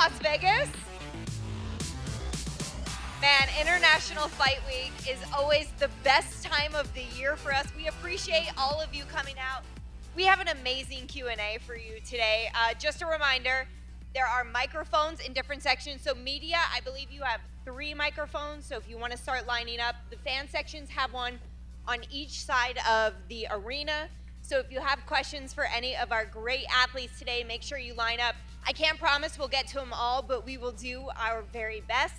Las Vegas. Man, International Fight Week is always the best time of the year for us. We appreciate all of you coming out. We have an amazing Q&A for you today. Just a reminder, there are microphones in different sections. So media, I believe you have 3 microphones. So if you want to start lining up, the fan sections have one on each side of the arena. So if you have questions for any of our great athletes today, make sure you line up. I can't promise we'll get to them all, but we will do our very best.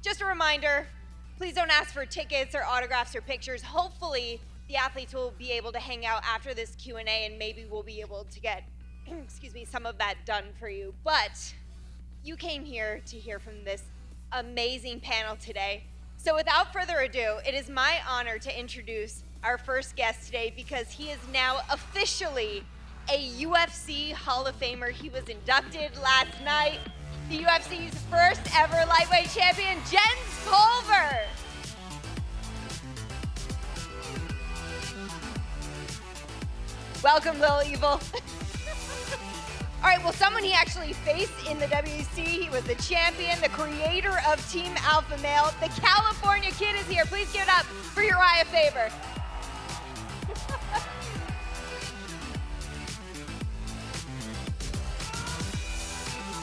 Just a reminder, please don't ask for tickets or autographs or pictures. Hopefully, the athletes will be able to hang out after this Q&A and maybe we'll be able to get, excuse me, some of that done for you. But you came here to hear from this amazing panel today. So without further ado, it is my honor to introduce our first guest today because he is now officially a UFC Hall of Famer. He was inducted last night. The UFC's first ever lightweight champion, Jens Pulver. Welcome, Lil Evil. All right, well, someone he actually faced in the WEC. He was the champion, the creator of Team Alpha Male. The California Kid is here. Please give it up for Urijah Faber.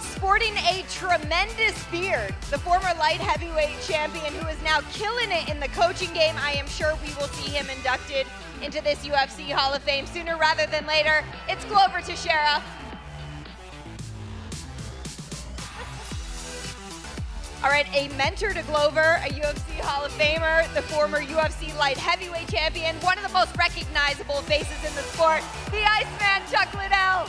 Sporting a tremendous beard, the former light heavyweight champion who is now killing it in the coaching game. I am sure we will see him inducted into this UFC Hall of Fame sooner rather than later. It's Glover Teixeira. All right, a mentor to Glover, a UFC Hall of Famer, the former UFC light heavyweight champion, one of the most recognizable faces in the sport, the Iceman, Chuck Liddell.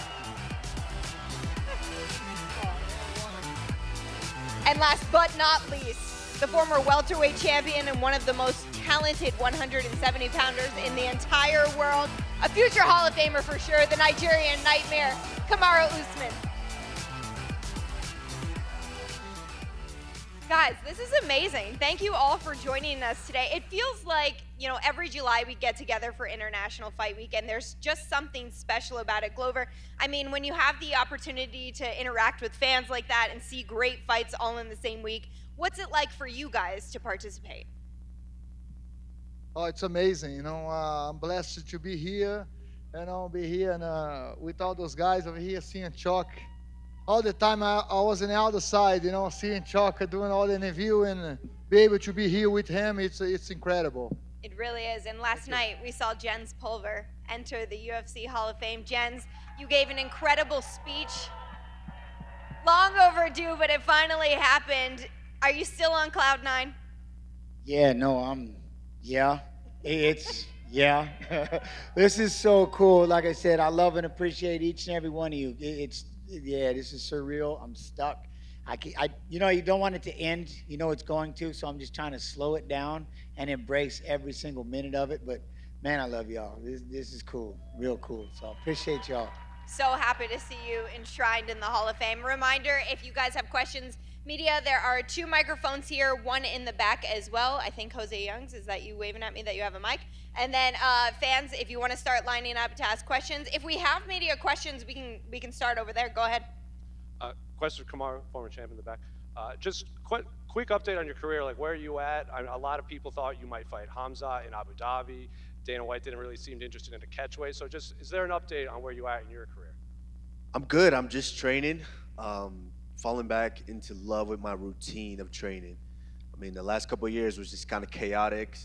And last but not least, the former welterweight champion and one of the most talented 170-pounders in the entire world, a future Hall of Famer for sure, the Nigerian Nightmare, Kamaru Usman. Guys, this is amazing. Thank you all for joining us today. It feels like, every July we get together for International Fight Week, and there's just something special about it. Glover, I mean, when you have the opportunity to interact with fans like that and see great fights all in the same week, what's it like for you guys to participate? Oh, it's amazing. I'm blessed to be here, and I'll be here and with all those guys over here, seeing Chuck. All the time I was on the other side, seeing Chuck doing all the interview and be able to be here with him, it's incredible. It really is. And last night we saw Jens Pulver enter the UFC Hall of Fame. Jens, you gave an incredible speech. Long overdue, but it finally happened. Are you still on cloud 9? Yeah, no, yeah. This is so cool. Like I said, I love and appreciate each and every one of you. This is surreal. I'm stuck. You don't want it to end. It's going to, so I'm just trying to slow it down and embrace every single minute of it. But man, I love y'all. This is cool, real cool. So I appreciate y'all. So happy to see you enshrined in the Hall of Fame. Reminder, if you guys have questions, media, there are 2 microphones here, one in the back as well. I think Jose Youngs, is that you waving at me that you have a mic? And then fans, if you want to start lining up to ask questions. If we have media questions, we can start over there. Go ahead. Question for Kamaru, former champion in the back. Just quick update on your career, like where are you at? A lot of people thought you might fight Hamza in Abu Dhabi. Dana White didn't really seem interested in a catchweight. So just, is there an update on where you at in your career? I'm good. I'm just training, falling back into love with my routine of training. I mean, the last couple of years was just kind of chaotic,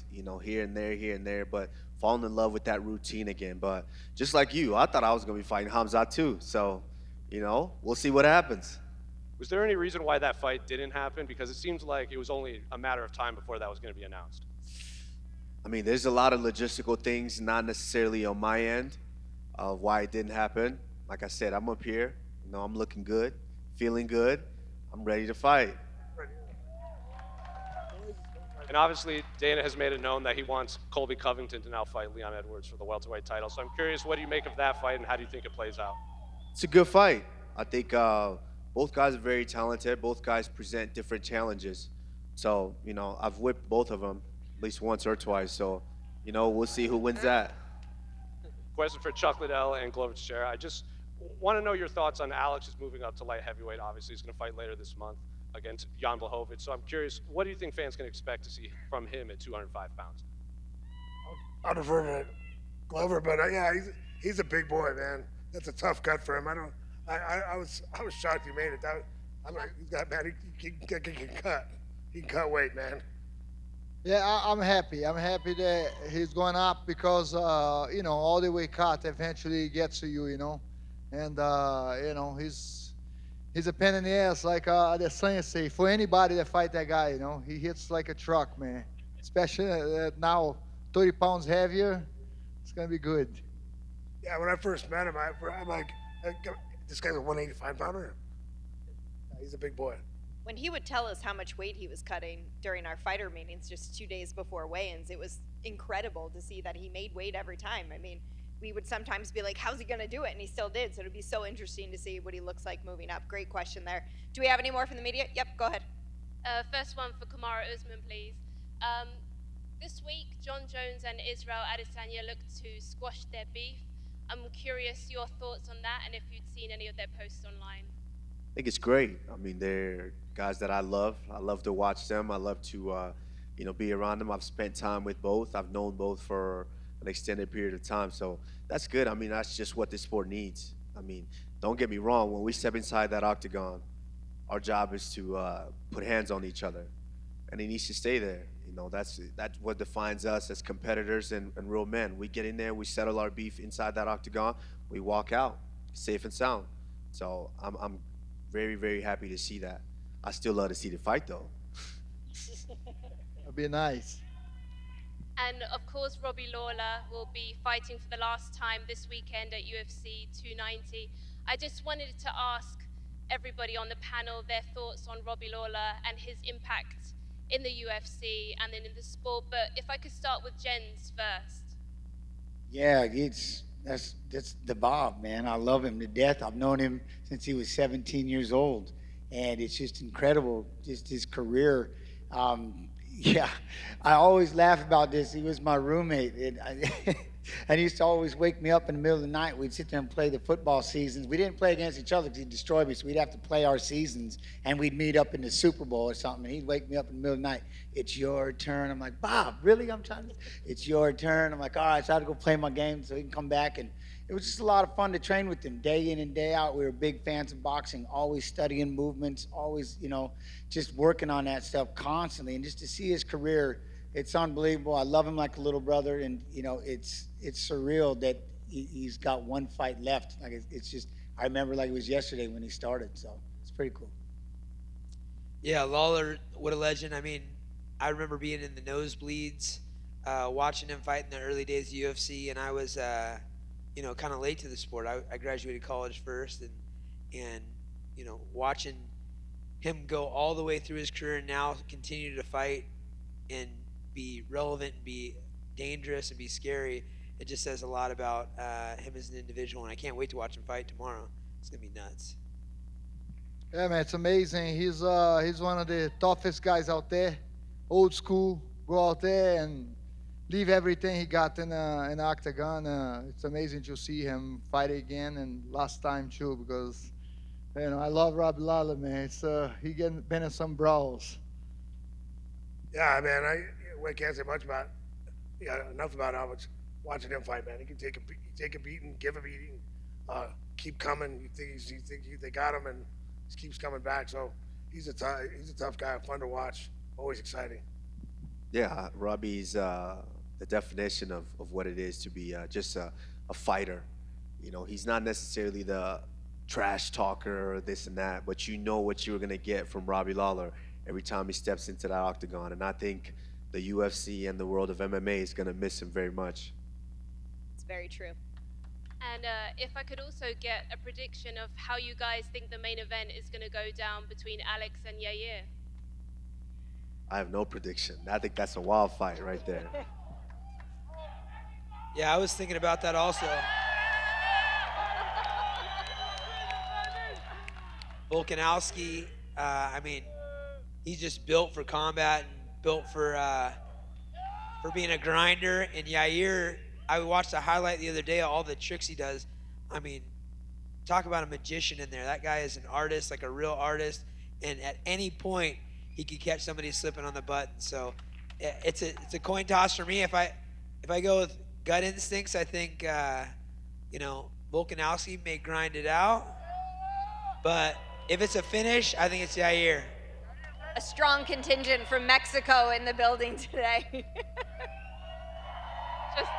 here and there, but falling in love with that routine again. But just like you, I thought I was going to be fighting Hamza too. So, we'll see what happens. Was there any reason why that fight didn't happen? Because it seems like it was only a matter of time before that was going to be announced. I mean, there's a lot of logistical things, not necessarily on my end, of why it didn't happen. Like I said, I'm up here. I'm looking good, feeling good. I'm ready to fight. And obviously, Dana has made it known that he wants Colby Covington to now fight Leon Edwards for the welterweight title. So I'm curious, what do you make of that fight, and how do you think it plays out? It's a good fight. I think both guys are very talented. Both guys present different challenges. So, I've whipped both of them at least once or twice. So, we'll see who wins that. Question for Chuck Liddell and Glover Teixeira. Want to know your thoughts on Alex is moving up to light heavyweight. Obviously, he's going to fight later this month against Jan Blachowicz. So I'm curious, what do you think fans can expect to see from him at 205 pounds? I'll defer to Glover, but yeah, he's a big boy, man. That's a tough cut for him. I was shocked he made it. I'm like, he's got man. He can cut. He can cut weight, man. Yeah, I'm happy. I'm happy that he's going up because all the way cut eventually gets to you, and he's a pain in the ass, like Adesanya say. For anybody that fight that guy, he hits like a truck, man. Especially now, 30 pounds heavier, it's gonna be good. Yeah, when I first met him, I'm like, this guy's a 185 pounder. Yeah, he's a big boy. When he would tell us how much weight he was cutting during our fighter meetings just 2 days before weigh-ins, it was incredible to see that he made weight every time. I mean, we would sometimes be like, how's he going to do it? And he still did. So it'd be so interesting to see what he looks like moving up. Great question there. Do we have any more from the media? Yep, go ahead. First one for Kamaru Usman, please. This week, John Jones and Israel Adesanya looked to squash their beef. I'm curious your thoughts on that and if you'd seen any of their posts online. I think it's great. I mean, they're guys that I love. I love to watch them. I love to, be around them. I've spent time with both. I've known both for an extended period of time. So that's good. I mean, that's just what this sport needs. I mean, don't get me wrong. When we step inside that octagon, our job is to put hands on each other, and it needs to stay there. That's what defines us as competitors and real men. We get in there, we settle our beef inside that octagon, we walk out safe and sound. So I'm very, very happy to see that. I still love to see the fight, though. It'd be nice. And of course, Robbie Lawler will be fighting for the last time this weekend at UFC 290. I just wanted to ask everybody on the panel their thoughts on Robbie Lawler and his impact in the UFC and then in the sport. But if I could start with Jens first. Yeah, that's the Bob, man. I love him to death. I've known him since he was 17 years old, and it's just incredible, just his career. Yeah, I always laugh about this. He was my roommate, and he used to always wake me up in the middle of the night. We'd sit there and play the football seasons. We didn't play against each other because he'd destroy me, so we'd have to play our seasons, and we'd meet up in the Super Bowl or something, and he'd wake me up in the middle of the night. It's your turn. I'm like, Bob, really? It's your turn. I'm like, all right, so I had to go play my game so he can come back, and it was just a lot of fun to train with him day in and day out. We were big fans of boxing, always studying movements, always, just working on that stuff constantly. And just to see his career, it's unbelievable. I love him like a little brother, and it's surreal that he's got one fight left. Like it's just, I remember like it was yesterday when he started. So it's pretty cool. Yeah, Lawler, what a legend. I mean, I remember being in the nosebleeds, watching him fight in the early days of UFC, and I was, kind of late to the sport. I graduated college first, and watching him go all the way through his career and now continue to fight and be relevant and be dangerous and be scary, it just says a lot about him as an individual, and I can't wait to watch him fight tomorrow. It's going to be nuts. Yeah, man, it's amazing. He's one of the toughest guys out there. Old school, go out there and leave everything he got in the octagon. It's amazing to see him fight again, and last time too, because I love Robbie Lawler, man. He been in some brawls. Yeah, man, I can't say much about enough about how much watching him fight, man. He can take a beating, give a beating, keep coming. You think they got him, and he keeps coming back. So he's a tough guy, fun to watch, always exciting. Yeah, Robbie's the definition of what it is to be just a fighter. He's not necessarily the trash talker or this and that, but you know what you're going to get from Robbie Lawler every time he steps into that octagon. And I think the UFC and the world of MMA is going to miss him very much. It's very true. And if I could also get a prediction of how you guys think the main event is going to go down between Alex and Yair. I have no prediction. I think that's a wild fight right there. Yeah, I was thinking about that also. Volkanovski, he's just built for combat and built for being a grinder. And Yair, I watched a highlight the other day of all the tricks he does. I mean, talk about a magician in there. That guy is an artist, like a real artist, and at any point he could catch somebody slipping on the button. So it's a coin toss for me. If I go with gut instincts, I think Volkanovski may grind it out. But if it's a finish, I think it's Yair. A strong contingent from Mexico in the building today. Just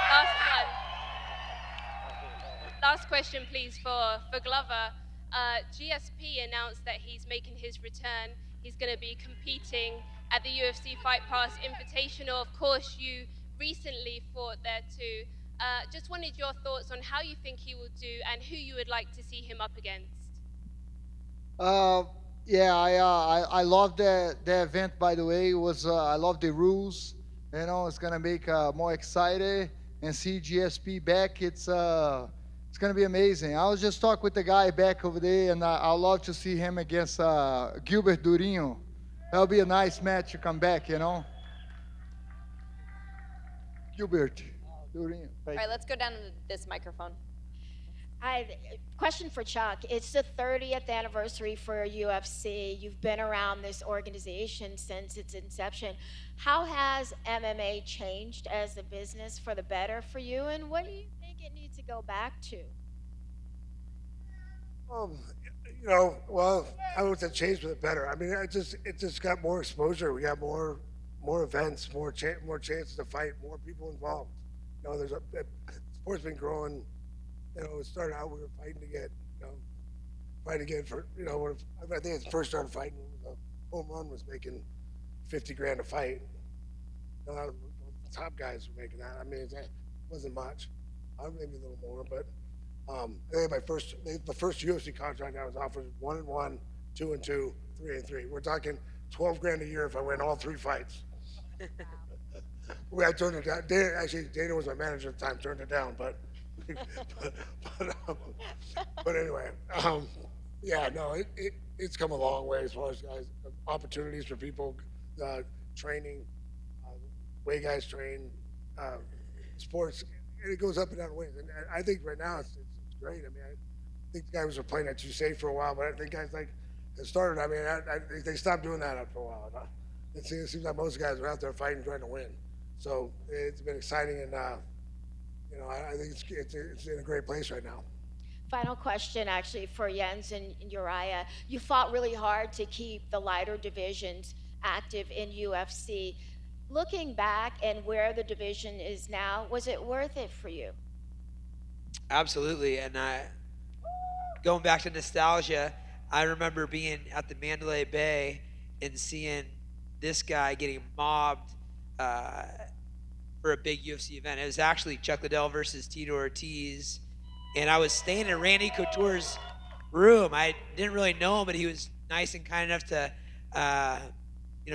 last one. Last question, please, for Glover. GSP announced that he's making his return. He's going to be competing at the UFC Fight Pass Invitational. Of course, you recently fought there too. Just wanted your thoughts on how you think he will do and who you would like to see him up against. Yeah, I love the event. By the way, it was I love the rules. It's gonna make more excited and see GSP back. It's gonna be amazing. I was just talking with the guy back over there, and I'd love to see him against Gilbert Durinho. That'll be a nice match to come back. Gilbert Durinho. All right, let's go down to this microphone. Hi, question for Chuck. It's the 30th anniversary for UFC. You've been around this organization since its inception. How has MMA changed as a business for the better for you, and what do you think it needs to go back to? Well, I would say change for the better. I mean, it just got more exposure. We got more events, more chances to fight, more people involved. Sport's been growing. It started out we were fighting to get for I think it first started fighting when the home run was making $50,000 a fight. The top guys were making that. I mean, it wasn't much. Maybe a little more, but I think the first UFC contract I was offered was 1-1, 2-2, 3-3. We're talking $12,000 a year if I win all 3 fights. I turned it down. Dana was my manager at the time. Turned it down, but anyway, it's come a long way as far as guys opportunities for people, training, way guys train, sports. It goes up and down ways, and I think right now it's great. I mean, I think the guys were playing at Teixeira for a while, but I think guys like it started. I mean, they stopped doing that after a while. It seems like most guys are out there fighting, trying to win. So it's been exciting, and I think it's in a great place right now. Final question, actually, for Jens and Urijah. You fought really hard to keep the lighter divisions active in UFC. Looking back and where the division is now, was it worth it for you? Absolutely. And going back to nostalgia, I remember being at the Mandalay Bay and seeing this guy getting mobbed for a big UFC event. It was actually Chuck Liddell versus Tito Ortiz, and I was staying in Randy Couture's room. I didn't really know him, but he was nice and kind enough to,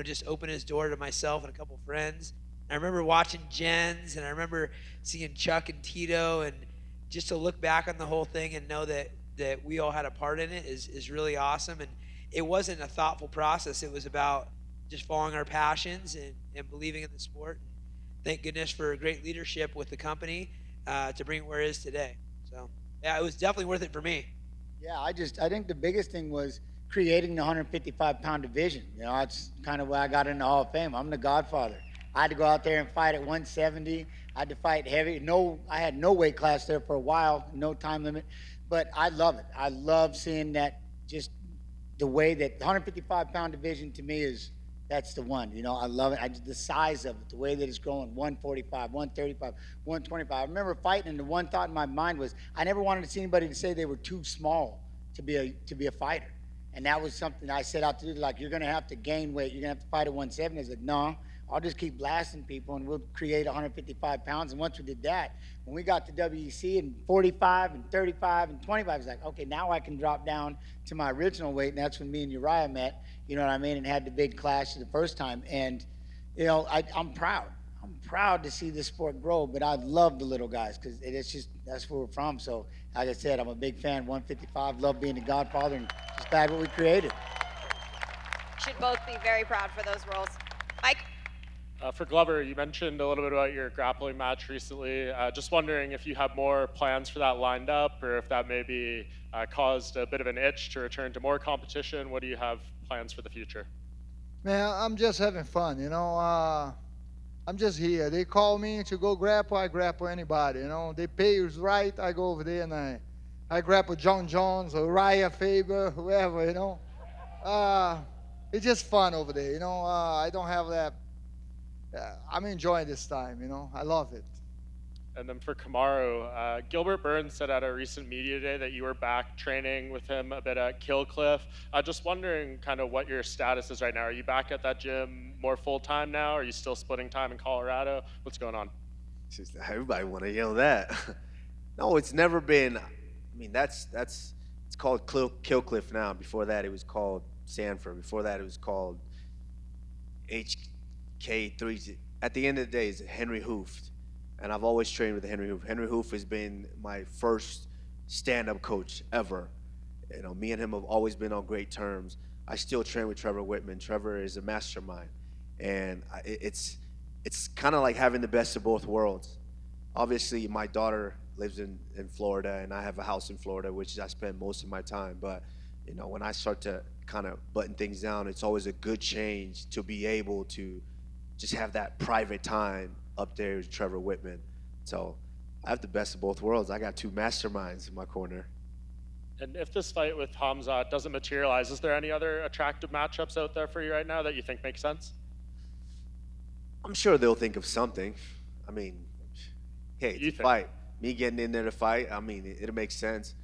just open his door to myself and a couple friends. And I remember watching Jens, and I remember seeing Chuck and Tito, and just to look back on the whole thing and know that we all had a part in it is really awesome. And it wasn't a thoughtful process. It was about just following our passions and believing in the sport. Thank goodness for great leadership with the company to bring it where it is today. So, yeah, it was definitely worth it for me. Yeah, I think the biggest thing was creating the 155-pound division. That's kind of where I got in the Hall of Fame. I'm the godfather. I had to go out there and fight at 170. I had to fight heavy. I had no weight class there for a while, no time limit. But I love it. I love seeing that, just the way that the 155-pound division to me that's the one. I love it. The size of it, the way that it's growing, 145, 135, 125. I remember fighting, and the one thought in my mind was I never wanted to see anybody to say they were too small to be a fighter. And that was something I set out to do. Like, you're going to have to gain weight. You're going to have to fight at 170. I said, no, I'll just keep blasting people, and we'll create 155 pounds. And once we did that, when we got to WEC and 45 and 35 and 25, I was like, okay, now I can drop down to my original weight. And that's when me and Urijah met, you know what I mean, and had the big clash the first time. And, I'm proud. I'm proud to see this sport grow, but I love the little guys because that's where we're from. So, like I said, I'm a big fan. 155, love being the godfather, and just glad what we created. Should both be very proud for those roles. Mike? For Glover, you mentioned a little bit about your grappling match recently. Just wondering if you have more plans for that lined up, or if that maybe caused a bit of an itch to return to more competition. What do you have plans for the future? Man, I'm just having fun, I'm just here. They call me to go grapple, I grapple anybody, They pay us right, I go over there and I grapple John Jones or Urijah Faber, whoever, It's just fun over there, I don't have that. I'm enjoying this time, I love it. And then for Kamaru, Gilbert Burns said at a recent media day that you were back training with him a bit at Kill Cliff. Just wondering kind of what your status is right now. Are you back at that gym more full time now? Are you still splitting time in Colorado? What's going on? Everybody want to yell that. No, it's never been. I mean, it's called Kill Cliff now. Before that, it was called Sanford. Before that, it was called HK3. At the end of the day, it's Henry Hooft. And I've always trained with Henry Hoof. Henry Hoof has been my first stand-up coach ever. Me and him have always been on great terms. I still train with Trevor Whitman. Trevor is a mastermind. And it's kind of like having the best of both worlds. Obviously, my daughter lives in Florida, and I have a house in Florida, which I spend most of my time. But, when I start to kind of button things down, it's always a good change to be able to just have that private time up there with Trevor Whitman. So I have the best of both worlds. I got two masterminds in my corner. And if this fight with Hamza doesn't materialize, is there any other attractive matchups out there for you right now that you think make sense? I'm sure they'll think of something. I mean, hey, it's a fight. Me getting in there to fight, I mean, it'll make sense.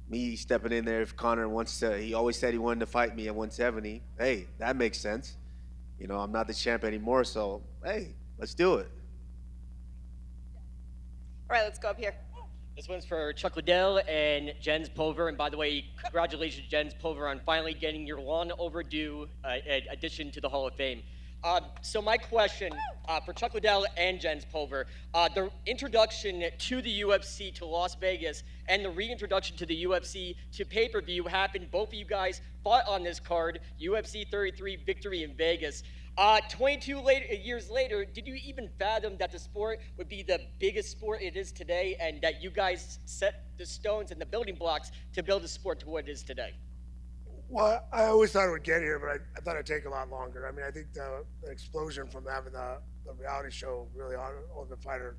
Me stepping in there, if Conor wants to, he always said he wanted to fight me at 170. Hey, that makes sense. I'm not the champ anymore, so hey, let's do it. All right, let's go up here. This one's for Chuck Liddell and Jens Pulver. And by the way, congratulations, Jens Pulver, on finally getting your long overdue addition to the Hall of Fame. So my question for Chuck Liddell and Jens Pulver, the introduction to the UFC to Las Vegas and the reintroduction to the UFC to pay-per-view happened. Both of you guys fought on this card, UFC 33 victory in Vegas. 22 years later, did you even fathom that the sport would be the biggest sport it is today, and that you guys set the stones and the building blocks to build the sport to what it is today? Well, I always thought it would get here, but I thought it'd take a lot longer. I mean, I think the explosion from having the reality show really on Ultimate Fighter,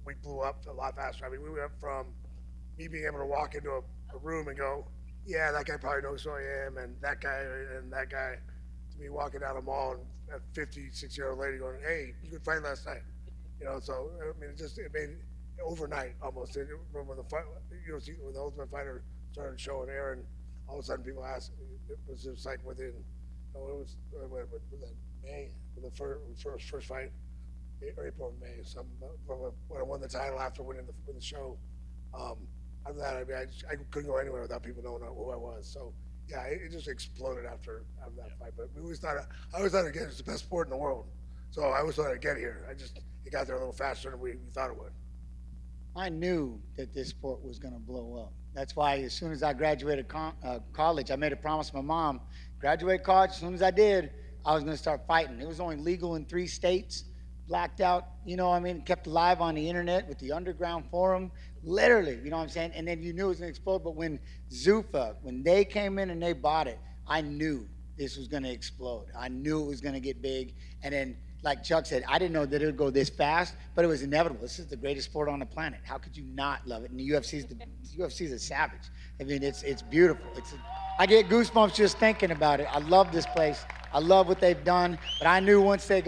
we blew up a lot faster. I mean, we went from me being able to walk into a room and go, yeah, that guy probably knows who I am, and that guy, to me walking down the mall and a 56-year-old lady going, hey, you could fight last night. So, I mean, it made it overnight almost. When the when the Ultimate Fighter started showing Aaron, all of a sudden people asked, it was just like within, it was May, the first fight, or April and May, when I won the title after winning the show. After that, I mean, I couldn't go anywhere without people knowing who I was. So, yeah, it just exploded after that fight. But I always thought it was the best sport in the world. So I always thought I'd get here. It got there a little faster than we thought it would. I knew that this sport was going to blow up. That's why as soon as I graduated college, I made a promise to my mom, graduate college, as soon as I did, I was going to start fighting. It was only legal in 3 states, blacked out, kept alive on the internet with the underground forum, literally, you know what I'm saying? And then you knew it was going to explode. But when Zuffa, when they came in and they bought it, I knew this was going to explode. I knew it was going to get big. And then, like Chuck said, I didn't know that it would go this fast, but it was inevitable. This is the greatest sport on the planet. How could you not love it? And the UFC's a savage. I mean, it's beautiful. I get goosebumps just thinking about it. I love this place. I love what they've done. But I knew once they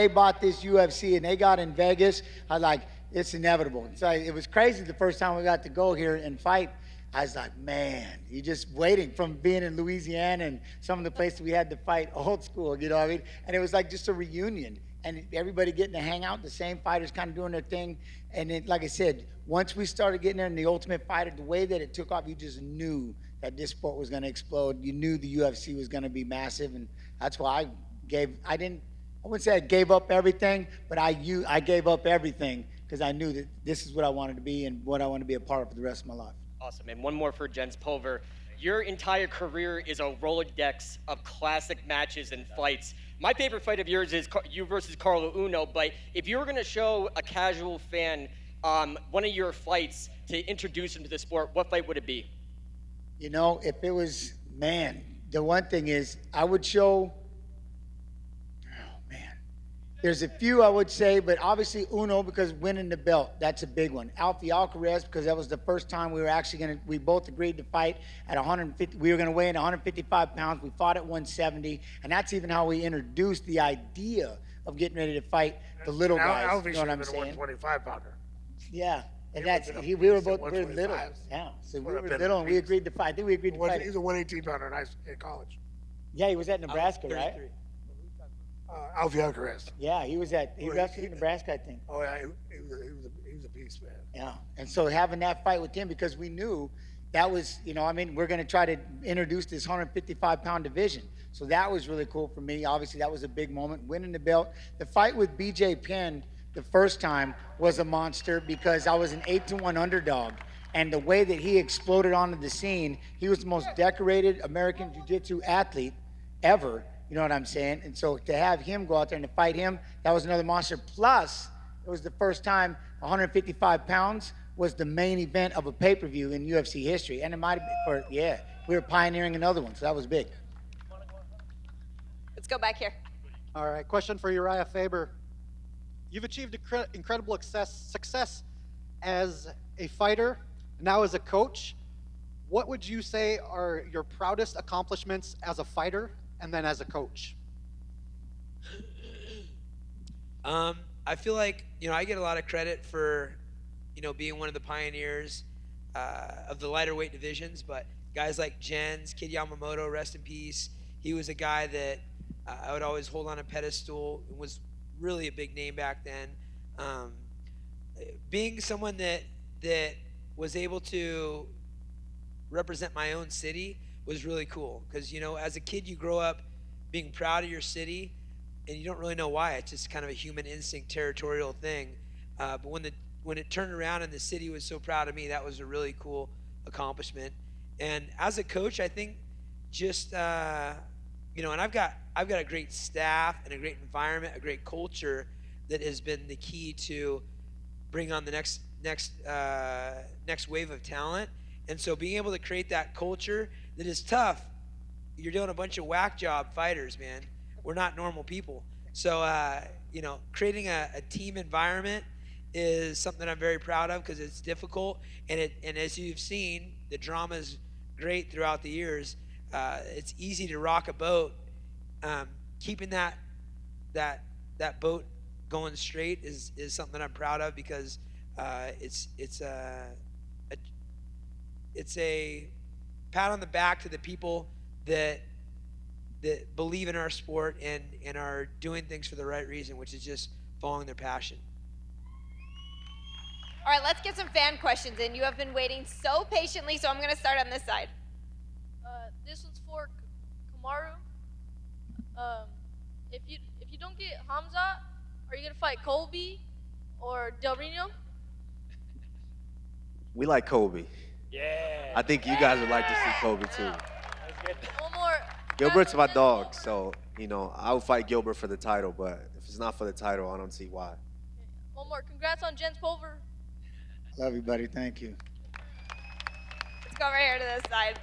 bought this UFC and they got in Vegas, I was like, it's inevitable. So it was crazy the first time we got to go here and fight. I was like, man, you're just waiting from being in Louisiana and some of the places we had to fight old school, you know what I mean? And it was like just a reunion. And everybody getting to hang out, the same fighters kind of doing their thing. And then, like I said, once we started getting there in the Ultimate Fighter, the way that it took off, you just knew that this sport was going to explode. You knew the UFC was going to be massive. And that's why I wouldn't say I gave up everything, but I gave up everything because I knew that this is what I wanted to be and what I want to be a part of for the rest of my life. Awesome. And one more for Jens Pulver. Your entire career is a Rolodex of classic matches and fights. My favorite fight of yours is you versus Carlo Uno. But if you were going to show a casual fan one of your fights to introduce him to the sport, what fight would it be? You know, if it was, man, the one thing is I would show, oh man, there's a few I would say, but obviously Uno because winning the belt, that's a big one. Alfie Alcaraz because that was the first time we were actually we both agreed to fight at 150, we were going to weigh in 155 pounds. We fought at 170, and that's even how we introduced the idea of getting ready to fight the little guys. Alfie You know what I'm should have been a saying? 125 pounder. Yeah. And He that's, was we were at both, we were 125. little. Yeah. So we Would have were been little and we beast. agreed to fight. I think we agreed to fight. He's a 118 pounder in college. Yeah, he was at Nebraska, right? Alfie Alcaraz. Yeah, he wrestled in Nebraska, I think. Oh yeah, he was a beast, man. Yeah, and so having that fight with him because we knew that was, you know, I mean, we're going to try to introduce this 155-pound division. So that was really cool for me. Obviously, that was a big moment, winning the belt. The fight with BJ Penn the first time was a monster because I was an 8-1 underdog. And the way that he exploded onto the scene, he was the most decorated American Jiu-Jitsu athlete ever. You know what I'm saying? And so to have him go out there and to fight him, that was another monster. Plus, it was the first time 155 pounds was the main event of a pay-per-view in UFC history. And it might have been we were pioneering another one, so that was big. Let's go back here. All right, question for Urijah Faber. You've achieved incredible success as a fighter, now as a coach. What would you say are your proudest accomplishments as a fighter and then as a coach? I feel like, you know, I get a lot of credit for, you know, being one of the pioneers of the lighter weight divisions, but guys like Jens, Kid Yamamoto, rest in peace, he was a guy that I would always hold on a pedestal. It was really a big name back then. Being someone that was able to represent my own city was really cool because, you know, as a kid you grow up being proud of your city and you don't really know why. It's just kind of a human instinct, territorial thing. But when it turned around and the city was so proud of me, that was a really cool accomplishment. And as a coach, I think just you know, and I've got a great staff and a great environment, a great culture that has been the key to bring on the next wave of talent. And so being able to create that culture that is tough, you're doing a bunch of whack job fighters, man. We're not normal people. So, you know, creating a team environment is something I'm very proud of because it's difficult. And as you've seen, the drama's great throughout the years. It's easy to rock a boat. Keeping that boat going straight is something I'm proud of because it's a pat on the back to the people that believe in our sport and are doing things for the right reason, which is just following their passion. All right, let's get some fan questions in. You have been waiting so patiently, so I'm going to start on this side. This one's for Kamaru. If you don't get Hamza, are you gonna fight Colby or Del Reno? We like Kobe. Yeah. I think you guys would like to see Kobe too. One more. Gilbert's my dog, so you know I would fight Gilbert for the title. But if it's not for the title, I don't see why. One more. Congrats on Jens Pulver. Love you, buddy. Thank you. Let's go over here to this side.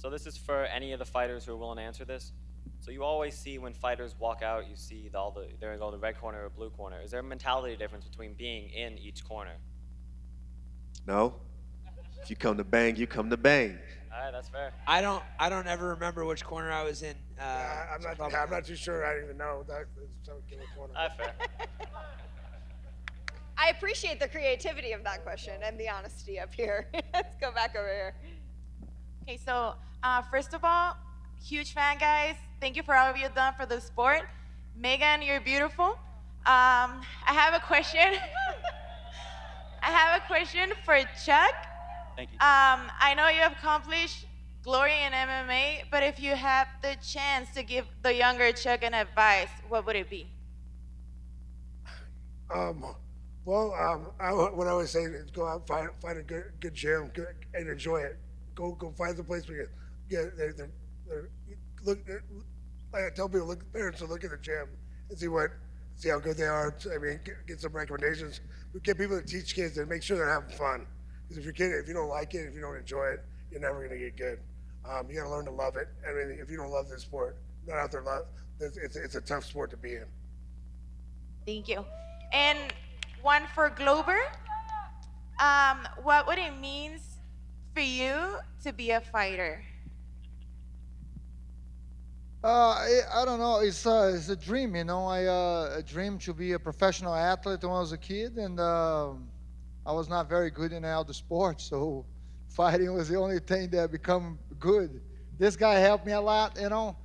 So this is for any of the fighters who are willing to answer this. So you always see when fighters walk out, you see there go the red corner or blue corner. Is there a mentality difference between being in each corner? No. If you come to bang, you come to bang. All right, that's fair. I don't ever remember which corner I was in. I'm not too sure. I don't even know. That's fair. I appreciate the creativity of that question and the honesty up here. Let's go back over here. Okay, so first of all, huge fan, guys. Thank you for all you've done for the sport. Megan, you're beautiful. I have a question. I have a question for Chuck. Thank you. I know you have accomplished glory in MMA, but if you had the chance to give the younger Chuck an advice, what would it be? What I always say is go out, find a good gym, and enjoy it. Go find the place where look. Like I tell people, parents to look at the gym and see how good they are. I mean, get some recommendations. We get people to teach kids and make sure they're having fun. Because if you don't like it, if you don't enjoy it, you're never going to get good. You got to learn to love it. I mean, if you don't love this sport, not out there love. It's a tough sport to be in. Thank you. And one for Glover. What would it mean for you to be a fighter? I don't know. It's a dream, you know. I dreamed to be a professional athlete when I was a kid, and I was not very good in all the sports, so fighting was the only thing that become good. This guy helped me a lot, you know.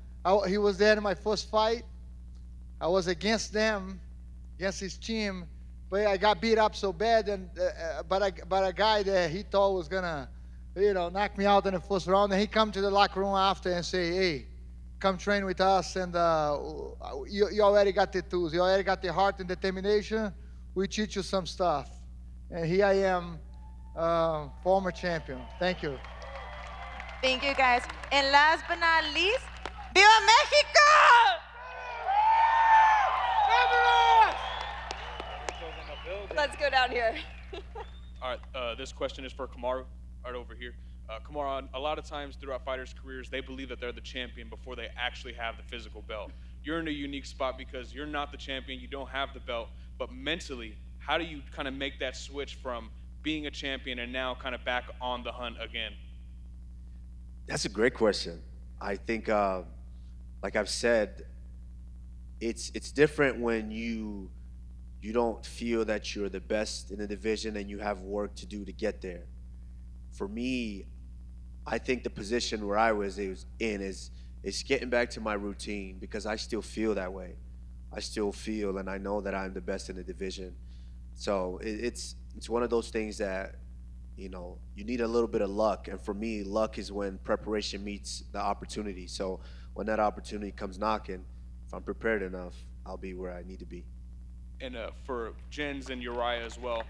He was there in my first fight. I was against them, against his team, but I got beat up so bad, and but a guy that he thought was gonna, knock me out in the first round, and he come to the locker room after and say, "Hey, come train with us, and you already got the tools, you already got the heart and determination. We teach you some stuff." And here I am, former champion. Thank you. Thank you, guys. And last but not least, Viva Mexico! Let's go down here. All right, this question is for Kamaru, right over here. Kamaru, a lot of times throughout fighters' careers, they believe that they're the champion before they actually have the physical belt. You're in a unique spot because you're not the champion, you don't have the belt, but mentally, how do you kind of make that switch from being a champion and now kind of back on the hunt again? That's a great question. I think, like I've said, it's different when you don't feel that you're the best in the division and you have work to do to get there. For me, I think the position where I was in is getting back to my routine, because I still feel that way. I still feel and I know that I'm the best in the division. So it's one of those things that, you need a little bit of luck. And for me, luck is when preparation meets the opportunity. So when that opportunity comes knocking, if I'm prepared enough, I'll be where I need to be. And for Jens and Urijah as well,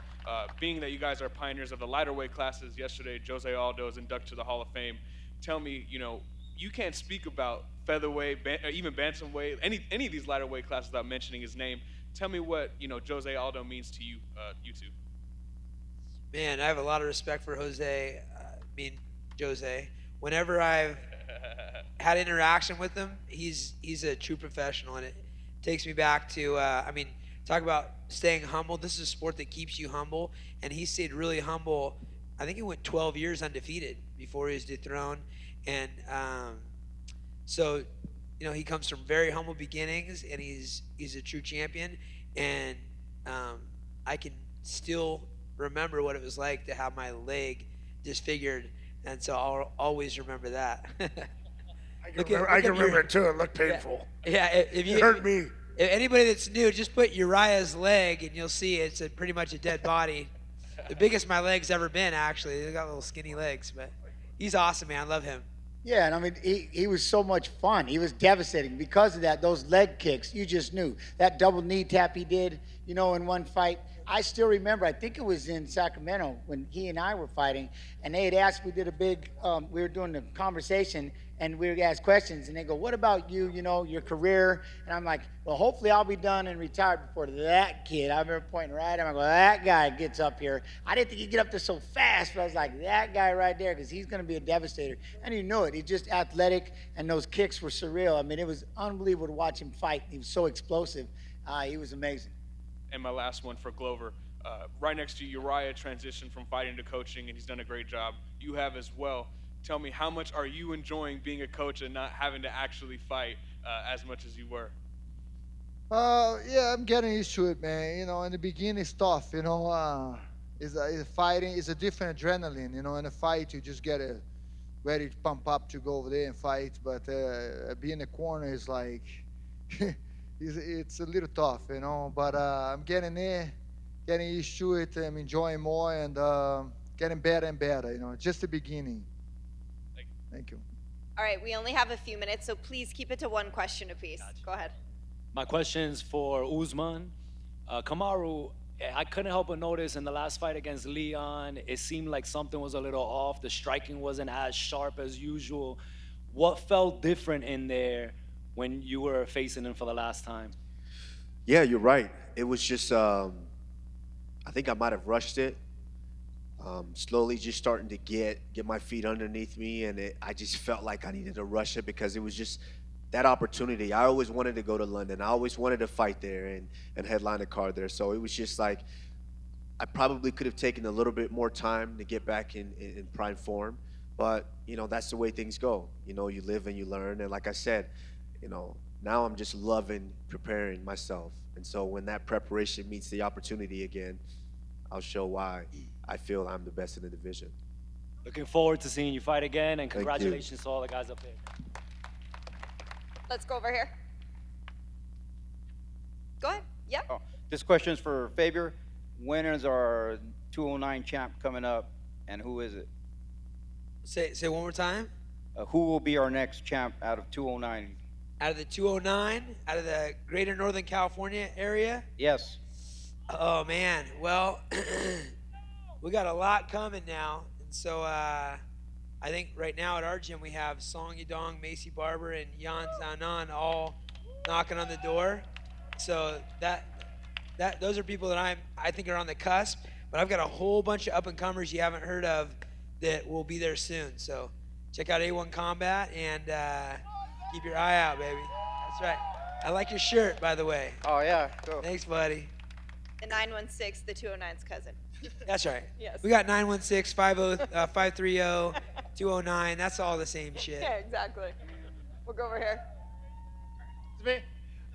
being that you guys are pioneers of the lighter weight classes, yesterday Jose Aldo is inducted to the Hall of Fame. Tell me, you can't speak about featherweight, even bantamweight, any of these lighter weight classes without mentioning his name. Tell me what Jose Aldo means to you, you two. Man, I have a lot of respect for Jose. Whenever I've had interaction with him, he's a true professional, and it takes me back to talk about staying humble. This is a sport that keeps you humble, and he stayed really humble. I think he went 12 years undefeated before he was dethroned, and so he comes from very humble beginnings, and he's a true champion. And I can still remember what it was like to have my leg disfigured, and so I'll always remember that. I can remember it too. It looked painful. Yeah, it hurt me. If anybody that's new, just put Uriah's leg, and you'll see it's pretty much a dead body. The biggest my leg's ever been, actually. They got little skinny legs, but he's awesome, man. I love him. Yeah, and I mean, he was so much fun. He was devastating. Because of that, those leg kicks, you just knew. That double knee tap he did, in one fight. I still remember, I think it was in Sacramento when he and I were fighting, and they had asked, we did a big, we were doing the conversation, and we were asked questions, and they go, "What about you, your career?" And I'm like, well, hopefully I'll be done and retired before that kid. I remember pointing right at him. I go, that guy gets up here. I didn't think he'd get up there so fast, but I was like, that guy right there, because he's going to be a devastator. And he knew it. He's just athletic, and those kicks were surreal. I mean, it was unbelievable to watch him fight. He was so explosive. He was amazing. And my last one for Glover. Right next to Urijah transitioned from fighting to coaching, and he's done a great job. You have as well. Tell me, how much are you enjoying being a coach and not having to actually fight as much as you were? Yeah, I'm getting used to it, man. In the beginning it's tough, it's fighting, it's a different adrenaline, in a fight you just get ready to pump up to go over there and fight, but being in the corner is like, it's a little tough, but I'm getting there, getting used to it, I'm enjoying more, and getting better and better, just the beginning. Thank you. All right, we only have a few minutes, so please keep it to one question apiece. Gotcha. Go ahead. My question's for Usman. Kamaru, I couldn't help but notice in the last fight against Leon, it seemed like something was a little off. The striking wasn't as sharp as usual. What felt different in there when you were facing him for the last time? Yeah, you're right. It was just, I think I might have rushed it. Slowly just starting to get my feet underneath me, and I just felt like I needed to rush it because it was just that opportunity. I always wanted to go to London. I always wanted to fight there and headline a card there. So it was just like I probably could have taken a little bit more time to get back in prime form. But, you know, that's the way things go. You know, you live and you learn. And like I said, you know, now I'm just loving preparing myself. And so when that preparation meets the opportunity again, I'll show why I feel I'm the best in the division. Looking forward to seeing you fight again, and Thank you. congratulations to all the guys up there. Let's go over here. Go ahead. Yep. Oh, this question's for Faber. When is our 209 champ coming up, and who is it? Say one more time. Who will be our next champ out of 209? Out of the 209, out of the greater Northern California area? Yes. Oh, man. Well, we got a lot coming now. And so I think right now at our gym we have Song Yadong, Macy Barber, and Yan Zanan all knocking on the door. So those are people that I think are on the cusp. But I've got a whole bunch of up-and-comers you haven't heard of that will be there soon. So check out A1 Combat and keep your eye out, baby. That's right. I like your shirt, by the way. Oh, yeah. Cool. Thanks, buddy. The 916, the 209's cousin. That's right. Yes. We got 916, 530, 209. That's all the same shit. Yeah, exactly. We'll go over here. It's me.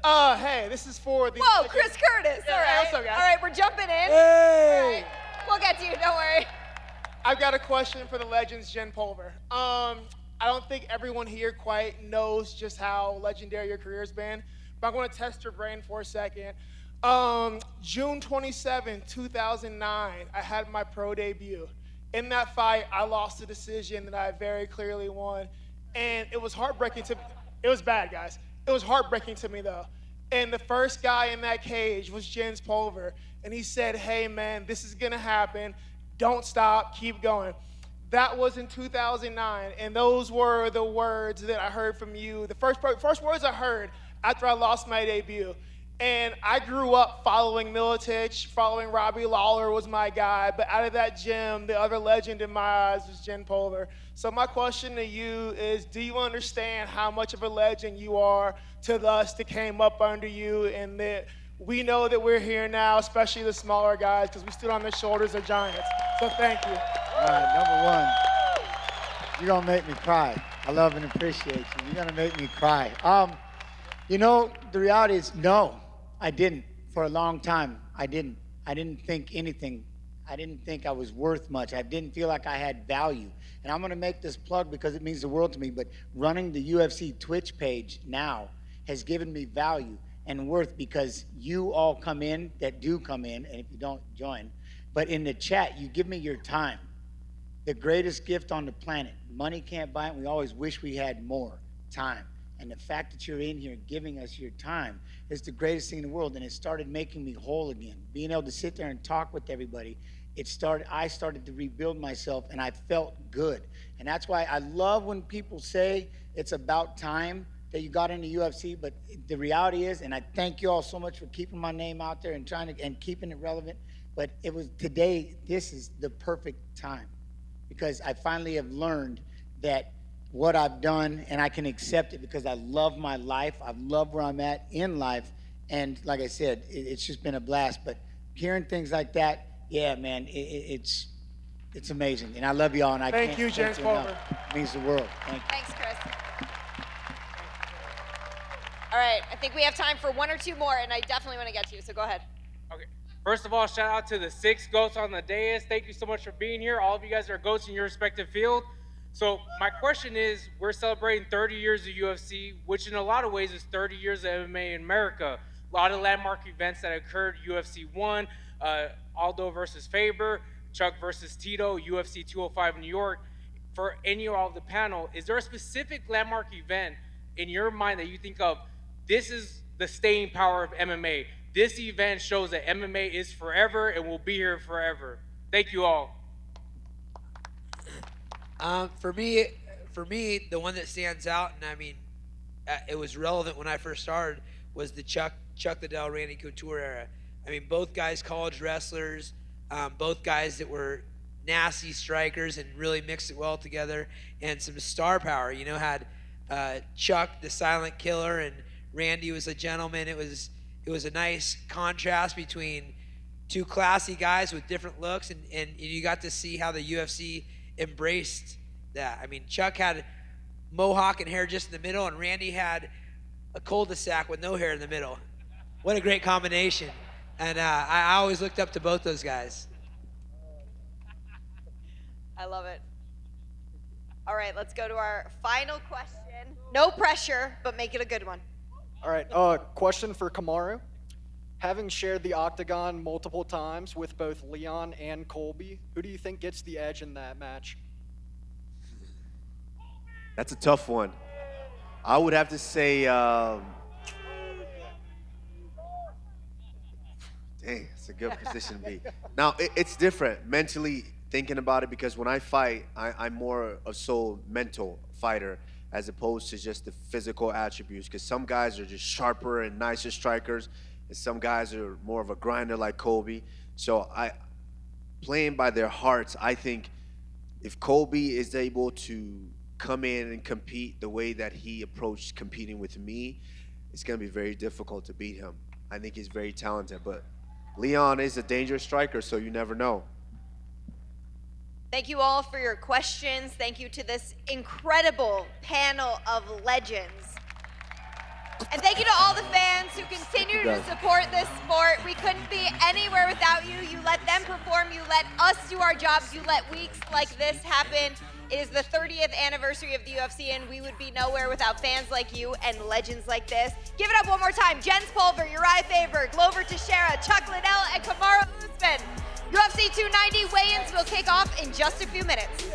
Hey, this is for the. Whoa, Chris Curtis. Yeah, All hey, right. what's up, guys? All right, we're jumping in. Hey. All right. We'll get to you. Don't worry. I've got a question for the legends, Jens Pulver. I don't think everyone here quite knows just how legendary your career's been, but I'm going to test your brain for a second. June 27, 2009, I had my pro debut. In that fight, I lost a decision that I very clearly won, and it was heartbreaking to me. It was bad, guys. It was heartbreaking to me, though. And the first guy in that cage was Jens Pulver, and he said, hey, man, this is going to happen. Don't stop. Keep going. That was in 2009, and those were the words that I heard from you. The first words I heard after I lost my debut. And I grew up following Milicic, following Robbie Lawler was my guy, but out of that gym, the other legend in my eyes was Jens Pulver. So my question to you is, do you understand how much of a legend you are to us that came up under you, and that we know that we're here now, especially the smaller guys, because we stood on the shoulders of giants. So thank you. All right, number one, you're going to make me cry. I love and appreciate you. You're going to make me cry. You know, the reality is, no, I didn't. For a long time, I didn't. I didn't think anything. I didn't think I was worth much. I didn't feel like I had value. And I'm going to make this plug because it means the world to me, but running the UFC Twitch page now has given me value and worth, because you all come in that do come in, and if you don't, join. But in the chat, you give me your time. The greatest gift on the planet. Money can't buy it. We always wish we had more time. And the fact that you're in here giving us your time is the greatest thing in the world. And it started making me whole again. Being able to sit there and talk with everybody, I started to rebuild myself, and I felt good. And that's why I love when people say it's about time that you got into UFC, but the reality is, and I thank you all so much for keeping my name out there and and keeping it relevant, but it was today, this is the perfect time, because I finally have learned that what I've done, and I can accept it because I love my life. I love where I'm at in life. And like I said, it's just been a blast. But hearing things like that, yeah, man, it's amazing. And I love y'all, and I can't Thank you, thank Jens you Pulver. enough. It means the world. Thank you. Thanks, Chris. All right, I think we have time for one or two more, and I definitely want to get to you, so go ahead. Okay. First of all, shout out to the 6 GOATs on the dais. Thank you so much for being here. All of you guys are GOATs in your respective field. So my question is, we're celebrating 30 years of UFC, which in a lot of ways is 30 years of MMA in America. A lot of landmark events that occurred, UFC 1, Aldo versus Faber, Chuck versus Tito, UFC 205 in New York. For any or all of the panel, is there a specific landmark event in your mind that you think of, this is the staying power of MMA? This event shows that MMA is forever and will be here forever. Thank you all. For me, for me, the one that stands out, and I mean, it was relevant when I first started, was the Chuck Liddell, Randy Couture era. I mean, both guys college wrestlers, both guys that were nasty strikers and really mixed it well together, and some star power. You know, had Chuck the silent killer, and Randy was a gentleman. It was a nice contrast between two classy guys with different looks, and you got to see how the UFC embraced that. I mean, Chuck had mohawk and hair just in the middle, and Randy had a cul-de-sac with no hair in the middle. What a great combination. And I always looked up to both those guys. I love it. All right, let's go to our final question. No pressure, but make it a good one. All right, question for Kamaru. Having shared the octagon multiple times with both Leon and Colby, who do you think gets the edge in that match? That's a tough one. I would have to say, dang, it's a good position to be. Now, it's different mentally thinking about it, because when I fight, I'm more of so mental fighter as opposed to just the physical attributes, because some guys are just sharper and nicer strikers, and some guys are more of a grinder like Colby. So playing by their hearts, I think if Colby is able to come in and compete the way that he approached competing with me, it's going to be very difficult to beat him. I think he's very talented, but Leon is a dangerous striker, so you never know. Thank you all for your questions. Thank you to this incredible panel of legends. And thank you to all the fans who continue to support this sport. We couldn't be anywhere without you. You let them perform. You let us do our jobs. You let weeks like this happen. It is the 30th anniversary of the UFC, and we would be nowhere without fans like you and legends like this. Give it up one more time. Jens Pulver, Urijah Faber, Glover Teixeira, Chuck Liddell, and Kamaru Usman. UFC 290 weigh-ins will kick off in just a few minutes.